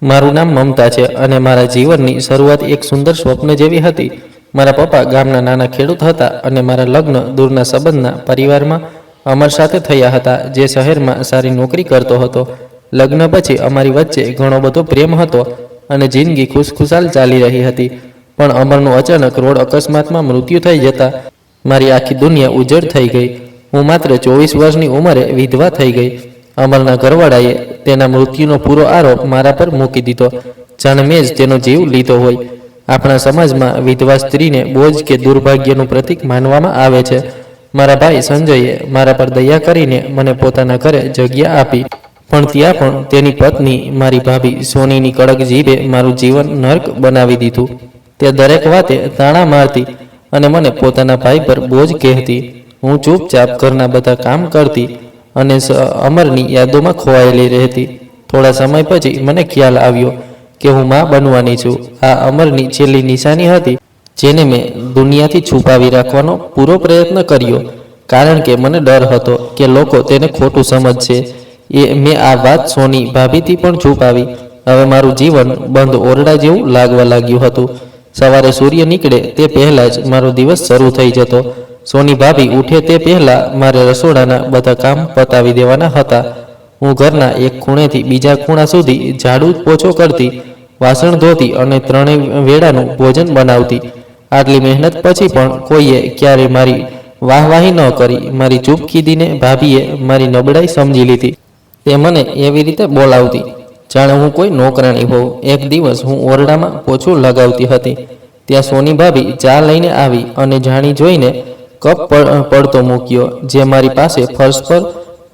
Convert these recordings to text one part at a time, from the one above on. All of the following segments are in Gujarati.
મારું નામ મમતા છે અને મારા જીવનની શરૂઆત એક સુંદર સ્વપ્ન જેવી હતી। મારા પપ્પા ગામના નાના ખેડૂત હતા અને મારા લગ્ન દૂરના સંબંધના પરિવારમાં અમર સાથે થયા હતા, જે શહેરમાં સારી નોકરી કરતો હતો। લગ્ન પછી અમારી વચ્ચે ઘણો બધો પ્રેમ હતો અને જિંદગી ખુશખુશાલ ચાલી રહી હતી, પણ અમરનું અચાનક રોડ અકસ્માતમાં મૃત્યુ થઈ જતા મારી આખી દુનિયા ઉજ્જડ થઈ ગઈ। હું માત્ર 24 વર્ષની ઉંમરે વિધવા થઈ ગઈ। અમરના ઘરવાળાએ તેના મૃત્યુનો પૂરો આરોપ મારા પર મૂકી દીધો, જાણે મેં જ તેનો જીવ લીધો હોય। આપણા સમાજમાં વિધવા સ્ત્રીને બોજ કે દુર્ભાગ્યનું પ્રતીક માનવામાં આવે છે। મારા ભાઈ સંજયે મારા પર દયા કરીને મને પોતાના ઘરે જગ્યા આપી, પણ ત્યાં પણ તેની પત્ની મારી ભાભી સોનીની કડક જીભે મારું જીવન નર્ક બનાવી દીધું। તે દરેક વાતે તાણા મારતી અને મને પોતાના ભાઈ પર બોજ કહેતી। હું ચૂપચાપ ઘરના બધા કામ કરતી અને અમરની યાદોમાં ખોવાયેલી રહેતી। થોડા સમય પછી મને ખ્યાલ આવ્યો કે હું માં બનવાની છું। આ અમરની છેલ્લી નિશાની હતી, જેને મેં દુનિયાથી છુપાવી રાખવાનો પૂરો પ્રયત્ન કર્યો, કારણ કે મને ડર હતો કે લોકો તેને ખોટું સમજશે। મેં આ વાત સોની ભાભીથી પણ છુપાવી। હવે મારું જીવન બંધ ઓરડા જેવું લાગવા લાગ્યું હતું। સવારે સૂર્ય નીકળે તે પહેલાં જ મારો દિવસ શરૂ થઈ જતો। સોની ભાભી ઉઠે તે પહેલાં મારે રસોડાના બધા કામ પતાવી દેવાના હતા। હું ઘરના એક ખૂણેથી બીજા ખૂણા સુધી ઝાડુ પોછો કરતી, વાસણ ધોતી અને ત્રણેય વેળાનું ભોજન બનાવતી। આટલી મહેનત પછી પણ કોઈએ ક્યારેય મારી વાહવાહી ન કરી। મારી ચૂપકીદીને ભાભીએ મારી નબળાઈ સમજી લીધી। તે મને એવી રીતે બોલાવતી જાણે હું કોઈ નોકરાણી હોઉં। એક દિવસ હું ઓરડામાં પોછું લગાવતી હતી, ત્યાં સોની ભાભી ચા લઈને આવી અને જાણી જોઈને કપ પડતો મૂક્યો, જે મારી પાસે ફર્શ પર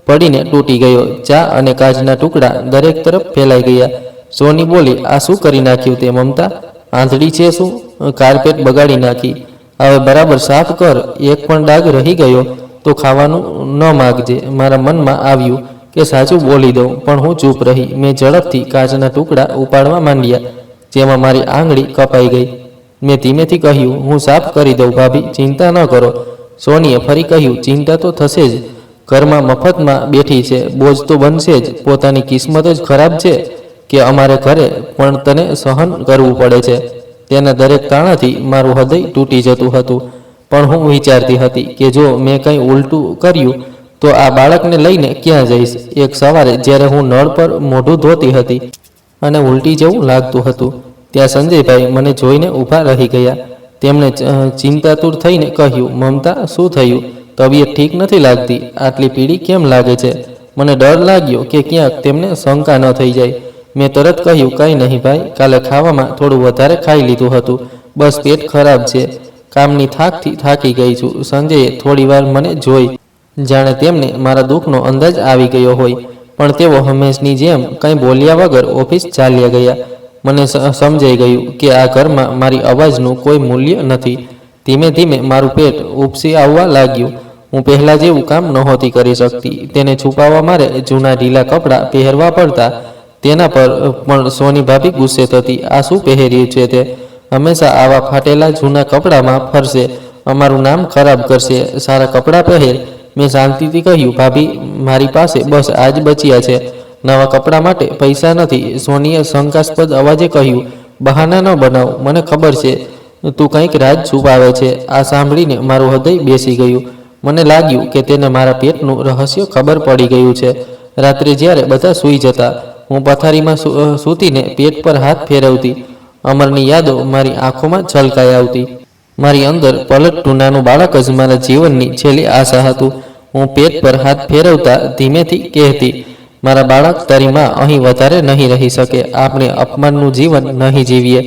પડીને તૂટી ગયો। ચા અને કાચના ટુકડા દરેક તરફ ફેલાઈ ગયા। સોની બોલી, આ શું કરી નાખ્યું તે મમતા? આંધળી છે શું? કાર્પેટ બગાડી નાખી, હવે બરાબર સાફ કર। એક પણ ડાઘ રહી ગયો તો ખાવાનું ન માગજે। મારા મનમાં આવ્યું કે સાચું બોલી દઉં, પણ હું ચૂપ રહી। મેં ઝડપથી કાચના ટુકડા ઉપાડવા માંડ્યા, જેમાં મારી આંગળી કપાઈ ગઈ। મેં ધીમેથી કહ્યું, હું સાફ કરી દઉં ભાભી, ચિંતા ન કરો। સોનીએ ફરી કહ્યું, ચિંતા તો થશે જ, ઘરમાં મફતમાં બેઠી છે, બોજ તો બનશે જ। પોતાની કિસ્મત જ ખરાબ છે કે અમારે ઘરે પણ તને સહન કરવું પડે છે। તેના દરેક તાણાથી મારું હૃદય તૂટી જતું હતું, પણ હું વિચારતી હતી કે જો મેં કંઈ ઉલટું કર્યું તો આ બાળકને લઈને ક્યાં જઈશ? એક સવારે જ્યારે હું નળ પર મોઢું ધોતી હતી અને ઉલટી જેવું લાગતું હતું, ત્યાં સંજયભાઈ મને જોઈને ઊભા રહી ગયા। તેમણે ચિંતાતુર થઈને કહ્યું, મમતા શું થયું? તબિયત ઠીક નથી લાગતી? આટલી પીળી કેમ લાગે છે? મને ડર લાગ્યો કે ક્યાંક તેમને શંકા ન થઈ જાય। મેં તરત કહ્યું, કંઈ નહીં ભાઈ, કાલે ખાવામાં થોડું વધારે ખાઈ લીધું હતું, બસ પેટ ખરાબ છે। કામની થાકથી થાકી ગઈ છું। સંજયે થોડીવાર મને જોઈ, જાણે તેમને મારા દુઃખનો અંદાજ આવી ગયો હોય, પણ તેઓ હંમેશની જેમ કંઈ બોલ્યા વગર ઓફિસ ચાલ્યા ગયા। મને સમજાઈ ગયું કે આ ઘરમાં મારી અવાજનું કોઈ મૂલ્ય નથી। ધીમે ધીમે મારું પેટ ઉપસી આવવા લાગ્યું। હું પહેલાં જેવું કામ નહોતી કરી શકતી। તેને છુપાવવા મારે જૂના ઢીલા કપડાં પહેરવા પડતા। તેના પર પણ સોની ભાભી ગુસ્સે થતી, આ શું પહેર્યું છે તે? હંમેશા આવા ફાટેલા જૂના કપડામાં ફરશે, અમારું નામ ખરાબ કરશે, સારા કપડાં પહેર। મેં શાંતિથી કહ્યું, ભાભી, મારી પાસે બસ આજ બચ્યા છે, નવા કપડાં માટે પૈસા નથી। સોનીએ શંકાસ્પદ અવાજે કહ્યું, બહાના ન બનાવ, મને ખબર છે તું કંઈક રાજ છુપાવે છે। આ સાંભળીને મારું હૃદય બેસી ગયું। મને લાગ્યું કે તેને મારા પેટનું રહસ્ય ખબર પડી ગયું છે। રાત્રે જ્યારે બધા સૂઈ જતા, હું પથારીમાં સૂતીને પેટ પર હાથ ફેરવતી। અમરની યાદો મારી આંખોમાં છલકાઈ આવતી। મારી અંદર પલટતું નાનું બાળક જ મારા જીવનની છેલ્લી આશા હતું। હું પેટ પર હાથ ફેરવતા ધીમેથી કહેતી, મારા બાળક, તારી માં અહીં વધારે નહીં રહી શકે। આપણે અપમાનનું જીવન નહીં જીવીએ।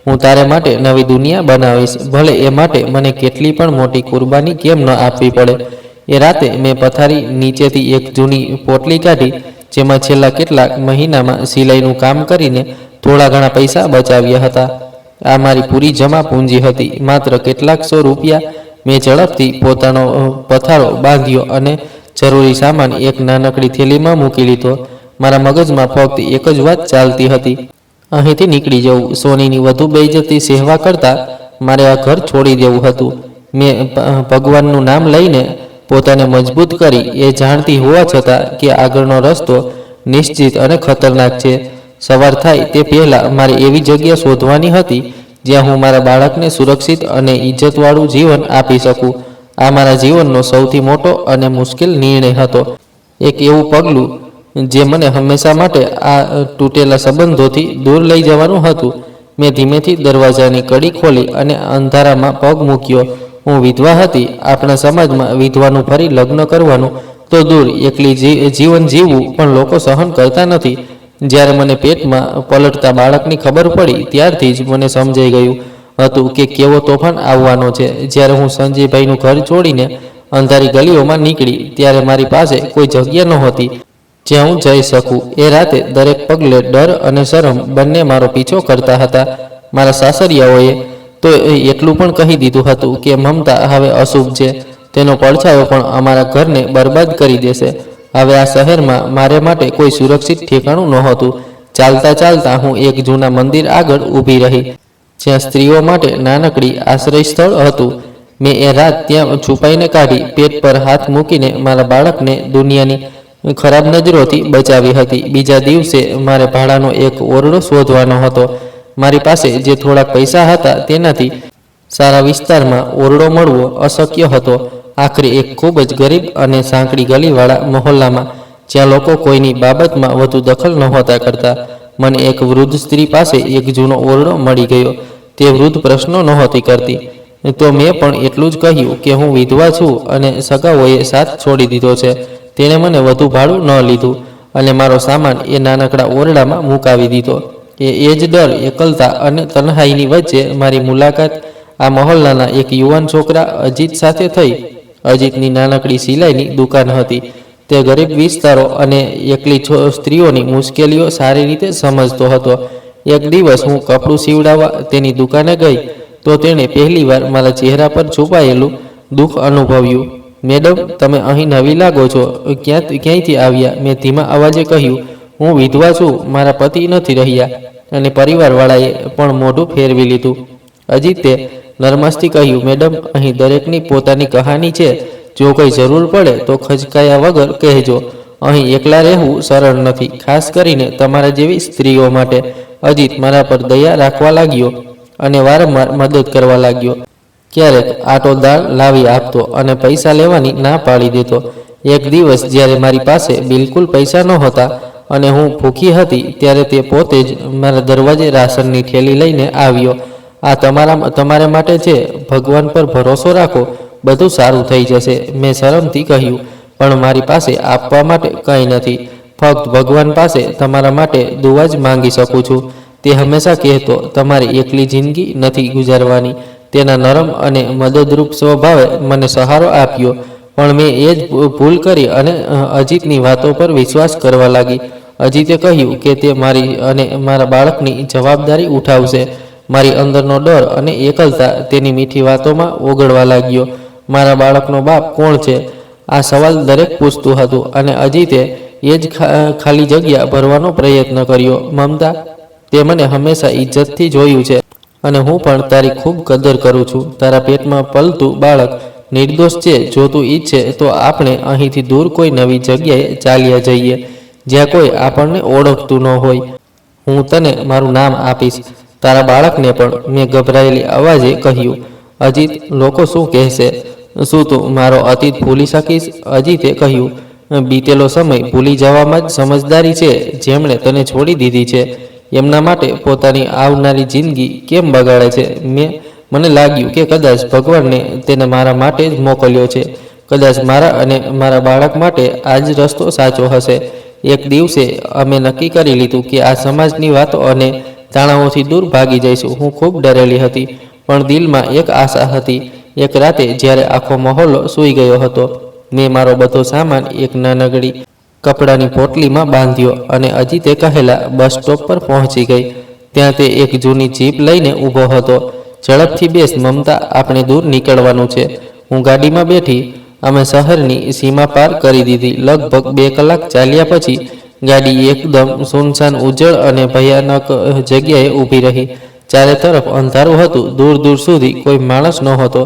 હું તારે માટે નવી દુનિયા બનાવીશ, ભલે એ માટે મને કેટલી પણ મોટી કુરબાની કેમ ન આપવી પડે। એ રાતે મેં પથારી નીચેથી એક જૂની પોટલી કાઢી, જેમાં છેલ્લા કેટલાક મહિનામાં સિલાઈનું કામ કરીને થોડા ઘણા પૈસા બચાવ્યા હતા। આ મારી પૂરી જમા પૂંજી હતી, માત્ર કેટલાક સો રૂપિયા। મેં ઝડપથી પોતાનો પથારો બાંધ્યો અને જરૂરી સામાન એક નાનકડી થેલીમાં મૂકી લીધો। મારા મગજમાં ફક્ત એક જ વાત ચાલતી હતી, અહીંથી નીકળી જવું। સોનીની વધુ બેઇજ્જતી સહેવા કરતાં મારે આ ઘર છોડી દેવું હતું। મેં ભગવાનનું નામ લઈને પોતાને મજબૂત કરી, એ જાણતી હોવા છતાં કે આગળનો રસ્તો નિશ્ચિત અને ખતરનાક છે। સવાર થાય તે પહેલાં મારે એવી જગ્યા શોધવાની હતી જ્યાં હું મારા બાળકને સુરક્ષિત અને ઇજ્જતવાળું જીવન આપી શકું. આ મારા જીવનનો સૌથી મોટો અને મુશ્કેલ નિર્ણય હતો. એક એવું પગલું જે મને હંમેશા માટે આ તૂટેલા સંબંધોથી દૂર લઈ જવાનું હતું. મેં ધીમેથી દરવાજાની કડી ખોલી અને અંધારામાં પગ મૂક્યો. હું વિધવા હતી. આપણા સમાજમાં વિધવાનું ફરી લગ્ન કરવાનું તો દૂર, એકલી જીવન જીવવું પણ લોકો સહન કરતા નથી. જ્યારે મને પેટમાં પલટતા બાળકની ખબર પડી ત્યારથી જ મને સમજાઈ ગયું હતું કે કેવો તોફાન આવવાનો છે. જ્યારે હું સંજયભાઈનું ઘર છોડીને અંધારી ગલીઓમાં નીકળી ત્યારે મારી પાસે કોઈ જગ્યા નહોતી જ્યાં હું જઈ શકું. એ રાતે દરેક પગલે ડર અને શરમ બંને મારો પીછો કરતા હતા. મારા સાસરિયાઓએ તો એટલું પણ કહી દીધું હતું કે મમતા હવે અશુભ છે, તેનો પડછાયો પણ અમારા ઘરને બરબાદ કરી દેશે. હવે આ શહેરમાં મારે માટે કોઈ સુરક્ષિત ઠેકાણું નહોતું. ચાલતા ચાલતા હું એક જૂના મંદિર આગળ ઊભી રહી, જ્યાં સ્ત્રીઓ માટે નાનકડી આશ્રય સ્થળ હતું. મેં એ રાત ત્યાં છુપાઈને કાઢી, પેટ પર હાથ મૂકીને મારા બાળકને દુનિયાની ખરાબ નજરોથી બચાવી હતી. બીજા દિવસે મારે ભાડાનો એક ઓરડો શોધવાનો હતો. મારી પાસે જે થોડાક પૈસા હતા તેનાથી સારા વિસ્તારમાં ઓરડો મળવો અશક્ય હતો. આખરે એક ખૂબ જ ગરીબ અને સાંકડી ગલીવાળા મહોલ્લામાં, જ્યાં લોકો કોઈની બાબતમાં વધુ દખલ નહોતા કરતા, મને એક વૃદ્ધ સ્ત્રી પાસે એક જૂનો ઓરડો મળી ગયો. તે વૃદ્ધ પ્રશ્નો નહોતી કરતી. તો મેં પણ એટલું જ કહ્યું કે હું વિધવા છું અને સગાઓએ સાથ છોડી દીધો છે. તેણે મને વધુ ભાડું ન લીધું અને મારો સામાન એ નાનકડા ઓરડામાં મુકાવી દીધો. એ જ ડર, એકલતા અને તન્હાઈની વચ્ચે મારી મુલાકાત આ મહોલ્લાના એક યુવાન છોકરા અજીત સાથે થઈ. અજીતની નાનકડી સિલાઈની દુકાન હતી. તે ગરીબ વિસ્તારો અને એકલી સ્ત્રીઓની મુશ્કેલીઓ સારી રીતે સમજતો હતો. એક દિવસ હું કપડું સીવડાવવા તેની દુકાને ગઈ તો તેણે પહેલીવાર મારા ચહેરા પર છુપાયેલું દુઃખ અનુભવ્યું. મેડમ, તમે અહીં નવી લાગો છો. ક્યાંયથી આવ્યા? મેં ધીમા અવાજે કહ્યું. હું વિધવા છું, મારા પતિ નથી રહ્યા. અને પરિવારવાળાએ પણ મોઢું ફેરવી લીધું. અજીતે નરમાશથી કહ્યું, મેડમ, અહીં દરેકની પોતાની કહાની છે. જો કોઈ જરૂર પડે તો ખચકાયા વગર કહેજો. અહીં એકલા રહેવું સરળ નથી, ખાસ કરીને તમારા જેવી સ્ત્રીઓ માટે. અજીત મારા પર દયા રાખવા લાગ્યો અને વારંવાર મદદ કરવા લાગ્યો. ક્યારેક આટો દાળ લાવી આપતો અને પૈસા લેવાની ના પાડી દેતો. એક દિવસ જ્યારે મારી પાસે બિલકુલ પૈસા નહોતા અને હું ભૂખી હતી ત્યારે તે પોતે જ મારા દરવાજે રાશનની થેલી લઈને આવ્યો. આ તમારે માટે છે. ભગવાન પર ભરોસો રાખો, બધું સારું થઈ જશે. મેં શરમથી કહ્યું, પણ મારી પાસે આપવા માટે કંઈ નથી. ફક્ત ભગવાન પાસે તમારા માટે દુઆ જ માંગી શકું છું. તે હંમેશા કહેતો, તમારી એકલી જિંદગી નથી ગુજારવાની. તેના નરમ અને મદદરૂપ સ્વભાવે મને સહારો આપ્યો. પણ મેં એ જ ભૂલ કરી અને અજીતની વાતો પર વિશ્વાસ કરવા લાગી. અજીતે કહ્યું કે તે મારી અને મારા બાળકની જવાબદારી ઉઠાવશે. મારી અંદરનો ડર અને એકલતા તેની મીઠી વાતોમાં ઓગળવા લાગ્યો. મારા બાળકનો બાપ કોણ છે? આ સવાલ દરેક પૂછતું હતું અને અજીતે એ જ ખાલી જગ્યા ભરવાનો પ્રયત્ન કર્યો. મમતા, તે મને હંમેશા ઇજ્જતથી જોયું છે અને હું પણ તારી ખૂબ કદર કરું છું. તારા પેટમાં પલતું બાળક નિર્દોષ છે. જો તું ઈચ્છે તો આપણે અહીંથી દૂર કોઈ નવી જગ્યાએ ચાલ્યા જઈએ, જ્યાં કોઈ આપણને ઓળખતું ન હોય. હું તને મારું નામ આપીશ, તારા બાળકને પણ. મેં ગભરાયેલી અવાજે કહ્યું. અજીત, લોકો શું કહેશે? શું તું મારો અતીત ભૂલી શકીશ? અજીતે કહ્યું, બીતેલો સમય ભૂલી જવામાં જ સમજદારી છે. જેમણે તને છોડી દીધી છે એમના માટે પોતાની આવનારી જિંદગી કેમ બગાડે છે? મને લાગ્યું કે કદાચ ભગવાનને તેને મારા માટે જ મોકલ્યો છે. કદાચ મારા અને મારા બાળક માટે આ જ રસ્તો સાચો હશે. એક દિવસે અમે નક્કી કરી લીધું કે આ સમાજની વાતો અને તાણાઓથી દૂર ભાગી જઈશું. હું ખૂબ ડરેલી હતી, પણ દિલમાં એક આશા હતી. એક રાતે જ્યારે આખો મહોલ્લો સૂઈ ગયો હતો, મેં મારો બધો સામાન એક નાનકડી કપડાની પોટલીમાં બાંધ્યો અને અજીતે કહેલા બસ સ્ટોપ પર પહોંચી ગઈ. ત્યાં તે એક જૂની જીપ લઈને ઊભો હતો. ઝડપથી બેસ મમતા, આપણે દૂર નીકળવાનું છે. હું ગાડીમાં બેઠી. અમે શહેરની સીમા પાર કરી દીધી. લગભગ 2 કલાક ચાલ્યા પછી ગાડી એકદમ સુનસાન, ઉજ્જડ અને ભયાનક જગ્યાએ ઊભી રહી. ચારે તરફ અંધારું હતું. દૂર દૂર સુધી કોઈ માણસ નહોતો.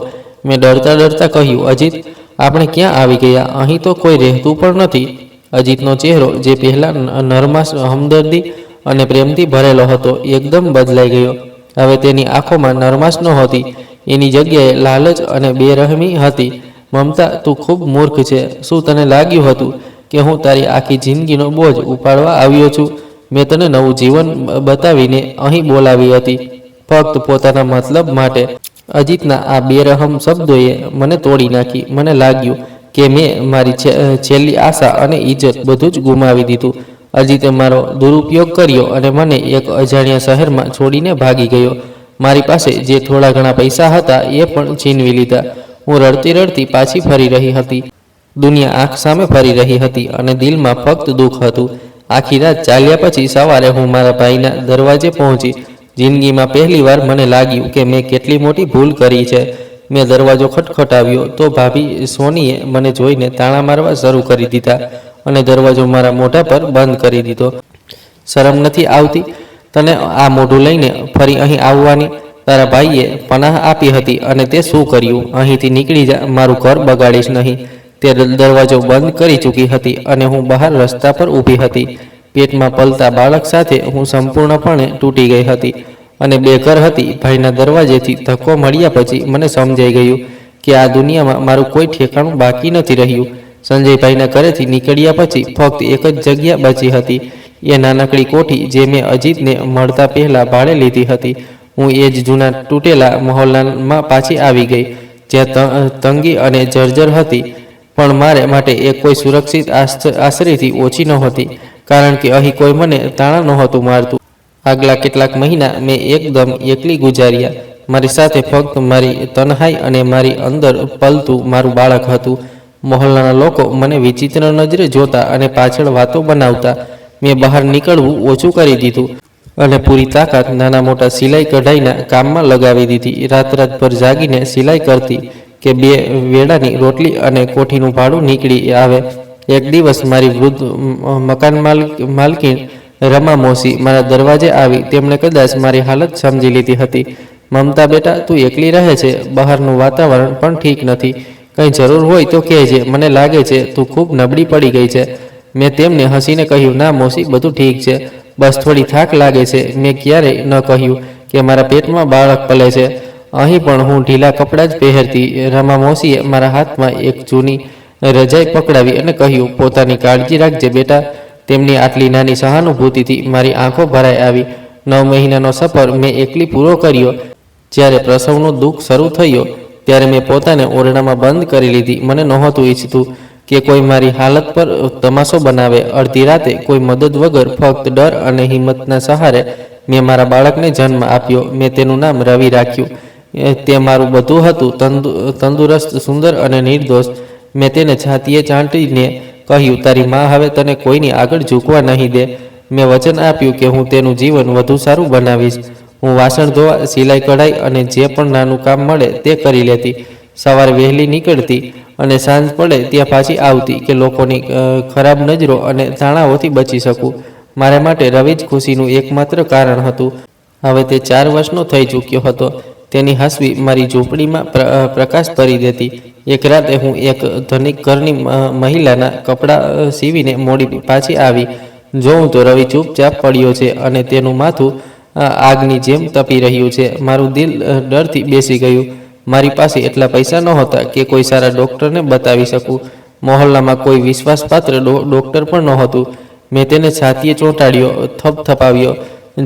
મેં ડરતા ડરતા કહ્યું, અજીત, આપણે ક્યાં આવી ગયા? અહીં તો કોઈ રહેતું પણ નથી. અજીતનો ચહેરો, જે પહેલાં નરમાશ, હમદર્દી અને પ્રેમથી ભરેલો હતો એકદમ બદલાઈ ગયો. હવે તેની આંખોમાં નરમાશ નહોતી, એની જગ્યાએ લાલચ અને બેરહમી હતી. મમતા, તું ખૂબ મૂર્ખ છે. શું તને લાગ્યું હતું કે હું તારી આખી જિંદગીનો બોજ ઉપાડવા આવ્યો છું? મેં તને નવું જીવન બતાવીને અહીં બોલાવી હતી, ફક્ત પોતાના મતલબ માટે. અજીતના આ બેરહમ શબ્દોએ મને તોડી નાખી. મને લાગ્યું કે મેં મારી છેલ્લી આશા અને ઇજ્જત બધું જ ગુમાવી દીધું. અજીતે મારો દુરુપયોગ કર્યો અને મને એક અજાણ્યા શહેરમાં છોડીને ભાગી ગયો. મારી પાસે જે થોડા ઘણા પૈસા હતા એ પણ છીનવી લીધા. હું રડતી રડતી પાછી ફરી રહી હતી. દુનિયા આંખ સામે ફરી રહી હતી અને દિલમાં ફક્ત દુઃખ હતું. આખી રાત ચાલ્યા પછી સવારે હું મારા ભાઈના દરવાજે પહોંચી. જિંદગીમાં પહેલીવાર મને લાગ્યું કે મેં કેટલી મોટી ભૂલ કરી છે. મેં દરવાજો ખટખટાવ્યો તો ભાભી સોનીએ મને જોઈને તાળા મારવા શરૂ કરી દીધા અને દરવાજો મારા મોઢા પર બંધ કરી દીધો. શરમ નથી આવતી તને આ મોઢું લઈને ફરી અહીં આવવાની? તારા ભાઈએ પનાહ આપી હતી અને તે શું કર્યું? અહીંથી નીકળી જા, મારું ઘર બગાડીશ નહીં. તે દરવાજો બંધ કરી ચૂકી હતી અને હું બહાર રસ્તા પર ઊભી હતી. પેટમાં પલતા બાળક સાથે હું સંપૂર્ણપણે તૂટી ગઈ હતી અને બેઘર હતી. ભાઈના દરવાજેથી ધક્કો મળ્યા પછી મને સમજાઈ ગયું કે આ દુનિયામાં મારું કોઈ ઠેકાણું બાકી નથી રહ્યું. સંજયભાઈના ઘરેથી નીકળ્યા પછી ફક્ત એક જ જગ્યા બચી હતી, એ નાનકડી કોઠી જે મેં અજીતને મળતા પહેલાં ભાડે લીધી હતી. હું એ જ જૂના તૂટેલા મહોલ્લામાં પાછી આવી ગઈ, જ્યાં તંગી અને જર્જર હતી, પણ મારે માટે એ કોઈ સુરક્ષિત આશ્રયથી ઓછી નહોતી, કારણ કે અહીં કોઈ મને તાણા નહોતું મારતું. આગલા કેટલાક મહિના મેં એકદમ એકલી ગુજાર્યા. મારી સાથે ફક્ત મારી તન્હાઈ અને મારી અંદર પલતું મારું બાળક હતું. મહોલ્લાના લોકો મને વિચિત્ર નજરે જોતા અને પાછળ વાતો બનાવતા. મેં બહાર નીકળવું ઓછું કરી દીધું અને પૂરી તાકાત નાના મોટા સિલાઈ કઢાઈના કામમાં લગાવી દીધી. રાતભર જાગીને સિલાઈ કરતી કે 2 વેળાની રોટલી અને કોઠીનું ભાડું નીકળી આવે. એક દિવસ મારી વૃદ્ધ મકાન માલકીણ રમા મોસી મારા દરવાજે આવી. તેમણે કદાચ મારી હાલત સમજી લીધી હતી. મમતા બેટા, તું એકલી રહે છે, બહારનું વાતાવરણ પણ ઠીક નથી, કંઈ જરૂર હોય તો કહેજે. મને લાગે છે તું ખૂબ નબળી પડી ગઈ છે. મેં તેમને હસીને કહ્યું, ના મોસી, બધું ઠીક છે, બસ થોડી થાક લાગે છે. મેં ક્યારેય ન કહ્યું કે મારા પેટમાં બાળક પલે છે. અહીં પણ હું ઢીલા કપડાં જ પહેરતી. રમા મોસીએ મારા હાથમાં એક જૂની રજાઈ પકડાવી અને કહ્યું, પોતાની કાળજી રાખજે બેટા. તેમની આટલી નાની સહાનુભૂતિથી મારી આંખો ભરાઈ આવી. 9 મહિનાનો સફર મેં એકલી પૂરો કર્યો. જ્યારે પ્રસવનો દુઃખ શરૂ થયો ત્યારે મેં પોતાને ઓરડામાં બંધ કરી લીધી. મને નહોતું ઈચ્છતું કે કોઈ મારી હાલત પર તમાશો બનાવે. અડધી રાતે કોઈ મદદ વગર ફક્ત ડર અને હિંમતના સહારે મેં મારા બાળકને જન્મ આપ્યો. મેં તેનું નામ રવિ રાખ્યું. તે મારું બધું હતું, તંદુરસ્ત, સુંદર અને નિર્દોષ. મેં તેને છાતીએ ચાંટીને કહ્યું, તારી માં હવે તને કોઈની આગળ ઝૂકવા નહીં દે. મેં વચન આપ્યું કે હું તેનું જીવન વધુ સારું બનાવીશ. હું વાસણ ધોવા, સિલાઈ કઢાઈ અને જે પણ નાનું કામ મળે તે કરી લેતી. સવારે વહેલી નીકળતી અને સાંજ પડે ત્યાં પાછી આવતી કે લોકોની ખરાબ નજરો અને તાણાઓથી બચી શકું. મારા માટે રવિ જ ખુશીનું એકમાત્ર કારણ હતું. હવે તે 4 વર્ષનો થઈ ચૂક્યો હતો. તેની હસવી મારી ઝૂંપડીમાં પ્રકાશ ભરી દેતી. એક રાતે હું એક ધનિક ઘરની મહિલાના કપડાં સીવીને મોડી પાછી આવી. જોઉં તો રવિ ચૂપચાપ પડ્યો છે અને તેનું માથું આગની જેમ તપી રહ્યું છે. મારું દિલ ડરથી બેસી ગયું. મારી પાસે એટલા પૈસા નહોતા કે કોઈ સારા ડૉક્ટરને બતાવી શકું. મહોલ્લામાં કોઈ વિશ્વાસપાત્ર ડૉક્ટર પણ નહોતું. મેં તેને છાતીએ ચોંટાડ્યો, થપથપાવ્યો,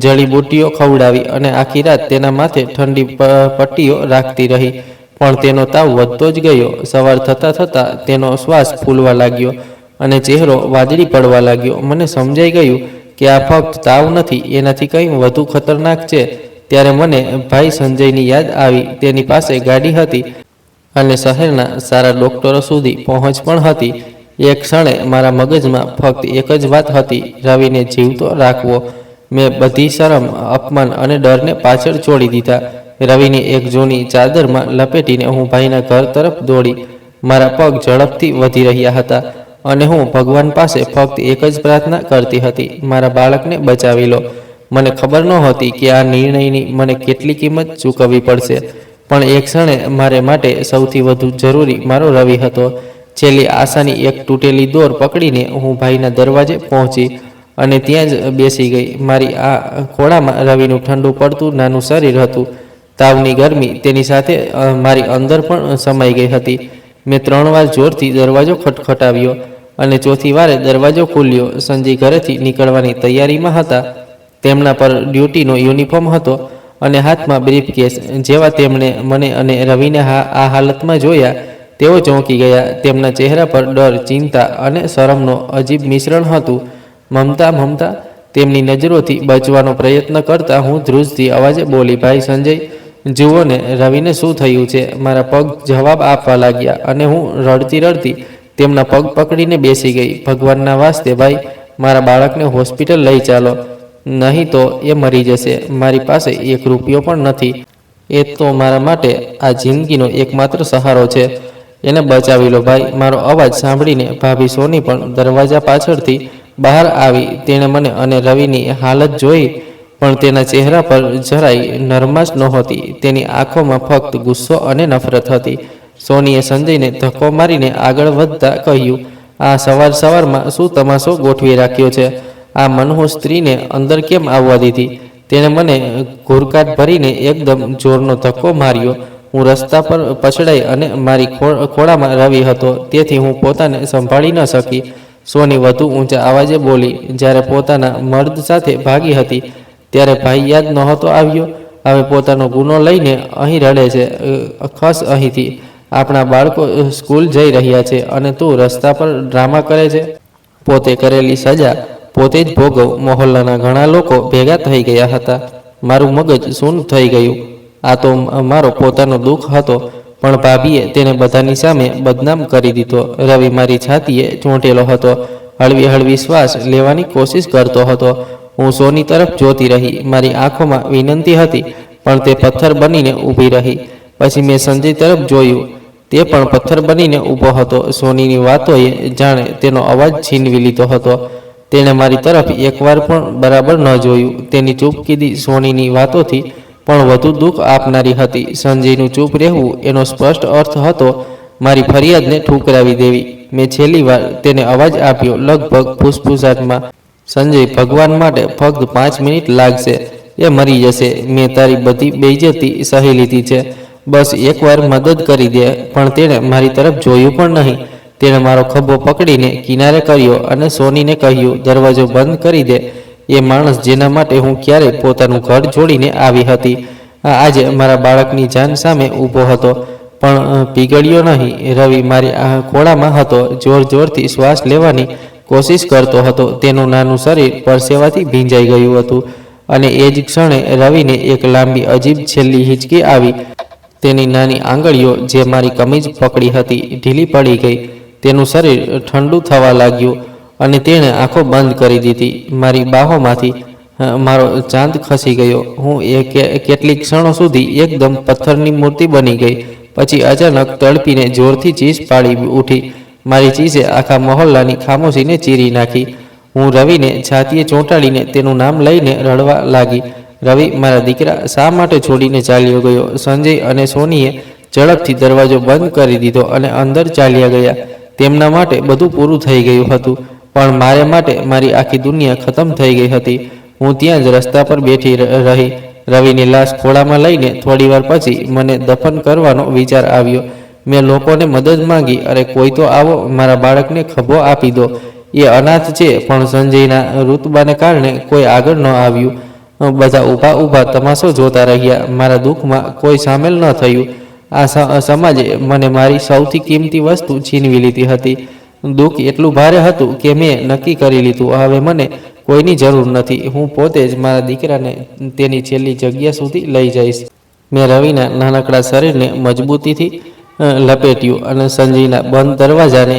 જડીબુટ્ટીઓ ખવડાવી અને આખી રાત તેના માથે ઠંડી પટ્ટીઓ રાખતી રહી, પણ તેનો તાવ વધતો જ ગયો. સવાર થતાં થતાં તેનો શ્વાસ ફૂલવા લાગ્યો અને ચહેરો વાદળી પડવા લાગ્યો. મને સમજાઈ ગયું કે આ ફક્ત તાવ નથી, એનાથી કંઈ વધુ ખતરનાક છે. ત્યારે મને ભાઈ સંજયની યાદ આવી. તેની પાસે ગાડી હતી અને શહેરના સારા ડૉક્ટરો સુધી પહોંચ પણ હતી. એક ક્ષણે મારા મગજમાં ફક્ત એક જ વાત હતી, રવિને જીવતો રાખવો. મેં બધી શરમ, અપમાન અને ડરને પાછળ છોડી દીધા. રવિને એક જૂની ચાદરમાં લપેટીને હું ભાઈના ઘર તરફ દોડી. મારા પગ ઝડપથી વધી રહ્યા હતા અને હું ભગવાન પાસે ફક્ત એક જ પ્રાર્થના કરતી હતી, મારા બાળકને બચાવી લો. મને ખબર નહોતી કે આ નિર્ણયની મને કેટલી કિંમત ચૂકવવી પડશે, પણ એક ક્ષણે મારે માટે સૌથી વધુ જરૂરી મારો રવિ હતો. છેલ્લી આશાની એક તૂટેલી દોર પકડીને હું ભાઈના દરવાજે પહોંચી. અને ત્યાં જ બેસી ગઈ. મારી આ ખોળામાં રવિનું ઠંડુ પડતું નાનું શરીર હતું. તાવની ગરમી તેની સાથે મારી અંદર પણ સમાઈ ગઈ હતી. મેં 3 વાર જોરથી દરવાજો ખટખટાવ્યો અને ચોથી વારે દરવાજો ખુલ્યો. સંજય ઘરેથી નીકળવાની તૈયારીમાં હતા. તેમના પર ડ્યુટીનો યુનિફોર્મ હતો અને હાથમાં બ્રીફકેસ. જેવા તેમણે મને અને રવિને આ હાલતમાં જોયા, તેઓ ચોંકી ગયા. તેમના ચહેરા પર ડર, ચિંતા અને શરમનો અજીબ મિશ્રણ હતું. મમતા તેમની નજરોથી બચવાનો પ્રયત્ન કરતા હું ધ્રુજતી અવાજે બોલી, ભાઈ સંજય, જુઓ ને, રવિને શું થયું છે? મારા પગ જવાબ આપવા લાગ્યા અને હું રડતી તેમના પગ પકડીને બેસી ગઈ. ભગવાનના વાસ્તે ભાઈ, મારા બાળકને હોસ્પિટલ લઈ ચાલો, નહીં તો એ મરી જશે. મારી પાસે 1 રૂપિયો પણ નથી. એ તો મારા માટે આ જિંદગીનો એકમાત્ર સહારો છે. એને બચાવી લો ભાઈ. મારો અવાજ સાંભળીને ભાભી સોની પણ દરવાજા પાછળથી બહાર આવી. તેણે મને અને રવિની હાલત જોઈ, પણ તેના ચહેરા પર જરાય નરમાશ નહોતી. તેની આંખોમાં ફક્ત ગુસ્સો અને નફરત હતી. સોનીએ સંજયને ધક્કો મારીને આગળ વધતા કહ્યું, આ સવારમાં શું તમાશો ગોઠવી રાખ્યો છે? આ મનહૂસ સ્ત્રીને અંદર કેમ આવવા દીધી? તેણે મને ઘૂરકાટ ભરીને એકદમ જોરનો ધક્કો માર્યો. હું રસ્તા પર પછડાઈ અને મારી ખોળામાં રવિ હતો, તેથી હું પોતાને સંભાળી ન શકી. સોની વધુ ઊંચા અવાજે બોલી, જ્યારે પોતાના મર્દ સાથે ભાગી હતી ત્યારે ભાઈ યાદ નહોતો આવ્યો? હવે પોતાનો ગુનો લઈને અહીં રડે છે. ખસ અહીંથી. આપણા બાળકો સ્કૂલ જઈ રહ્યા છે અને તું રસ્તા પર ડ્રામા કરે છે. પોતે કરેલી સજા પોતે જ ભોગવ. મહોલ્લાના ઘણા લોકો ભેગા થઈ ગયા હતા. મારું મગજ શૂન્ય થઈ ગયું. આ તો મારો પોતાનો દુઃખ હતો, પણ ભાભીએ તેને બધાની સામે બદનામ કરી દીધો. રવિ મારી છાતીએ ચોંટેલો હતો, હળવી શ્વાસ લેવાની કોશિશ કરતો હતો. હું સોની તરફ જોતી રહી. મારી આંખોમાં વિનંતી હતી, પણ તે પથ્થર બનીને ઊભી રહી. પછી મેં સંજય તરફ જોયું. તે પણ પથ્થર બનીને ઊભો હતો. સોનીની વાતોએ જાણે તેનો અવાજ છીનવી લીધો હતો. તેણે મારી તરફ એકવાર પણ બરાબર ન જોયું. તેની ચૂપકીદી સોનીની વાતોથી પણ વધુ દુઃખ આપનારી હતી. સંજયનું ચૂપ રહેવું એનો સ્પષ્ટ અર્થ હતો મારી ફરિયાદને ઠુકરાવી દેવી. મેં છેલ્લી વાર તેને અવાજ આપ્યો, લગભગ ફૂસફૂસાટમાં, સંજય, ભગવાન માટે ફક્ત 5 મિનિટ લાગશે. એ મરી જશે. મેં તારી બધી બેઇજ્જતી સહી લીધી છે. બસ એકવાર મદદ કરી દે. પણ તેણે મારી તરફ જોયું પણ નહીં. તેણે મારો ખભો પકડીને કિનારે કર્યો અને સોનીને કહ્યું, દરવાજો બંધ કરી દે. એ માણસ જેના માટે હું ક્યારેય પોતાનું ઘર છોડીને આવી હતી, આજે મારા બાળકની જાન સામે ઊભો હતો, પણ પીગળ્યો નહીં. રવિ મારી ખોળામાં હતો, જોરથી શ્વાસ લેવાની કોશિશ કરતો હતો. તેનું નાનું શરીર પરસેવાથી ભીંજાઈ ગયું હતું અને એ જ ક્ષણે રવિને એક લાંબી અજીબ છેલ્લી હિંચકી આવી. તેની નાની આંગળીઓ જે મારી કમીજ પકડી હતી ઢીલી પડી ગઈ. તેનું શરીર ઠંડુ થવા લાગ્યું અને તેણે આંખો બંધ કરી દીધી. મારી બાહોમાંથી મારો ચાંદ ખસી ગયો. હું કેટલીક ક્ષણો સુધી એકદમ પથ્થરની મૂર્તિ બની ગઈ. પછી અચાનક તડપીને જોરથી ચીસ પાડી ઉઠી. મારી ચીસે આખા મહોલ્લાની ખામોશીને ચીરી નાખી. હું રવિને છાતીએ ચોંટાડીને તેનું નામ લઈને રડવા લાગી. રવિ, મારા દીકરા, શા માટે છોડીને ચાલ્યો ગયો? સંજય અને સોનીએ ઝડપથી દરવાજો બંધ કરી દીધો અને અંદર ચાલ્યા ગયા. તેમના માટે બધું પૂરું થઈ ગયું હતું, પણ મારે માટે મારી આખી દુનિયા ખતમ થઈ ગઈ હતી. હું ત્યાં જ રસ્તા પર બેઠી રહી. રવિની લાશ ખોળામાં લઈને થોડીવાર પછી મને દફન કરવાનો વિચાર આવ્યો. મેં લોકોને મદદ માંગી. અરે કોઈ તો આવો, મારા બાળકને ખભો આપી દો. એ અનાથ છે. પણ સંજયના રુતબાને કારણે કોઈ આગળ ન આવ્યું. બધા ઊભા તમાશો જોતા રહ્યા. મારા દુઃખમાં કોઈ સામેલ ન થયું. આ સમાજે મને મારી સૌથી કિંમતી વસ્તુ છીનવી લીધી હતી. દુઃખ એટલું ભારે હતું કે મેં નક્કી કરી લીધું, હવે મને કોઈની જરૂર નથી. હું પોતે જ મારા દીકરાને તેની છેલ્લી જગ્યા સુધી લઈ જઈશ. મેં રવિના નાનકડા શરીરને મજબૂતીથી લપેટ્યું અને સંજયના બંધ દરવાજાને